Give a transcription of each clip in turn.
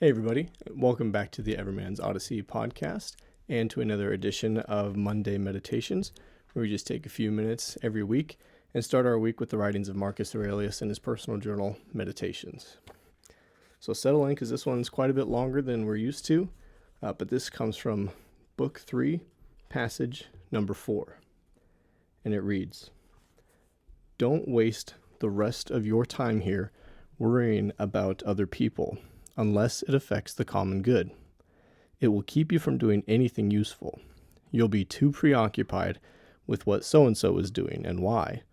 Hey, everybody. Welcome back to the Everman's Odyssey podcast and to another edition of Monday Meditations, where we just take a few minutes every week and start our week with the writings of Marcus Aurelius and his personal journal, Meditations. So settle in because this one's quite a bit longer than we're used to, but this comes from Book 3, passage number 4, and it reads, "Don't waste the rest of your time here worrying about other people, unless it affects the common good. It will keep you from doing anything useful. You'll be too preoccupied with what so-and-so is doing and why,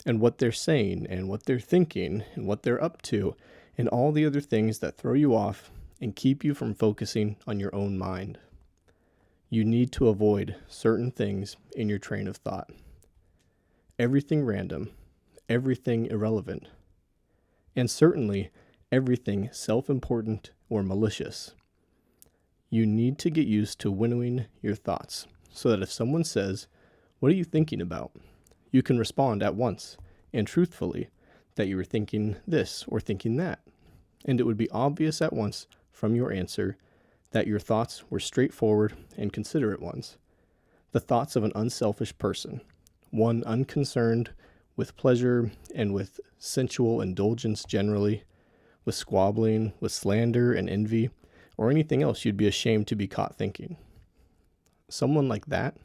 and what they're saying and what they're thinking and what they're up to, and all the other things that throw you off and keep you from focusing on your own mind. You need to avoid certain things in your train of thought. Everything random, everything irrelevant, and certainly everything self-important or malicious. You need to get used to winnowing your thoughts so that if someone says, 'What are you thinking about?' you can respond at once and truthfully that you were thinking this or thinking that, and it would be obvious at once from your answer that your thoughts were straightforward and considerate ones, the thoughts of an unselfish person, one unconcerned with pleasure and with sensual indulgence generally, with squabbling, with slander and envy, or anything else you'd be ashamed to be caught thinking. Someone like that,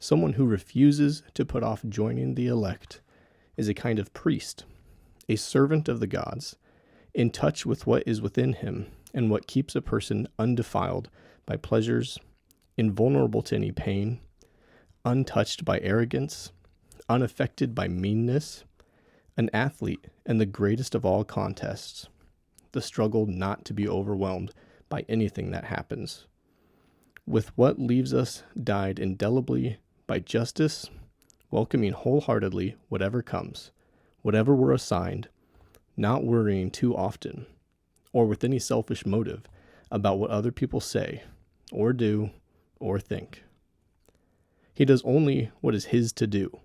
someone who refuses to put off joining the elect, is a kind of priest, a servant of the gods, in touch with what is within him and what keeps a person undefiled by pleasures, invulnerable to any pain, untouched by arrogance, unaffected by meanness, an athlete in the greatest of all contests, the struggle not to be overwhelmed by anything that happens. With what leaves us dyed indelibly by justice, welcoming wholeheartedly whatever comes, whatever we're assigned, not worrying too often, or with any selfish motive about what other people say, or do, or think. He does only what is his to do,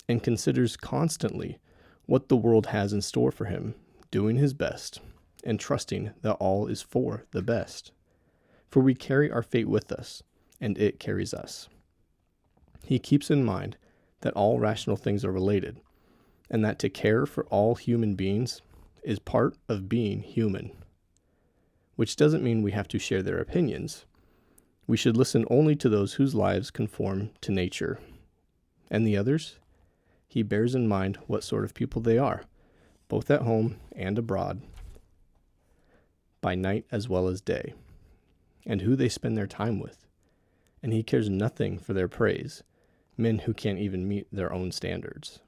and considers constantly what the world has in store for him, doing his best, and trusting that all is for the best. For we carry our fate with us, and it carries us. He keeps in mind that all rational things are related, and that to care for all human beings is part of being human. Which doesn't mean we have to share their opinions. We should listen only to those whose lives conform to nature. And the others? He bears in mind what sort of people they are, both at home and abroad, by night as well as day, and who they spend their time with. And he cares nothing for their praise, men who can't even meet their own standards."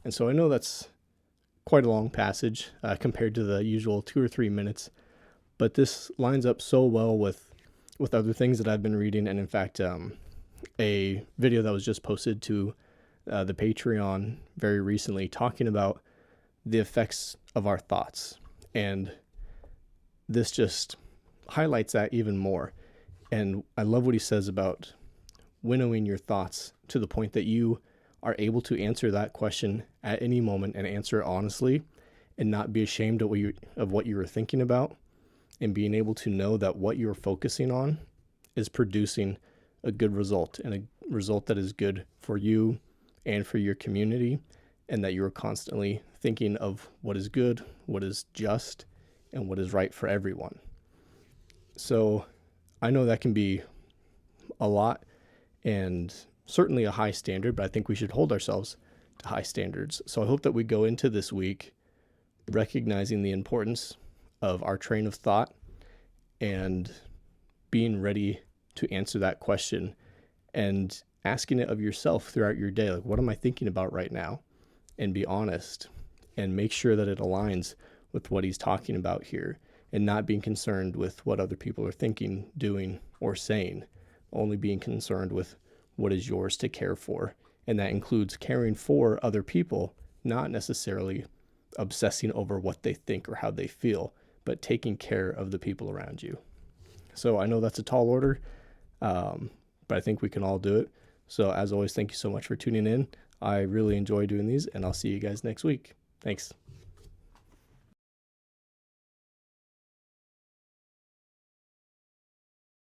And so I know that's quite a long passage compared to the usual 2 or 3 minutes, but this lines up so well with other things that I've been reading, and in fact, a video that was just posted to the Patreon very recently talking about the effects of our thoughts. And this just highlights that even more. And I love what he says about winnowing your thoughts to the point that you are able to answer that question at any moment and answer it honestly and not be ashamed of what you were thinking about, and being able to know that what you're focusing on is producing a good result, and a result that is good for you and for your community, and that you're constantly thinking of what is good, what is just, and what is right for everyone. So I know that can be a lot and certainly a high standard, but I think we should hold ourselves to high standards. So I hope that we go into this week recognizing the importance of our train of thought and being ready to answer that question and asking it of yourself throughout your day. Like, what am I thinking about right now? And be honest and make sure that it aligns with what he's talking about here, and not being concerned with what other people are thinking, doing, or saying, only being concerned with what is yours to care for. And that includes caring for other people, not necessarily obsessing over what they think or how they feel, but taking care of the people around you. So I know that's a tall order, but I think we can all do it. So as always, thank you so much for tuning in. I really enjoy doing these, and I'll see you guys next week. Thanks.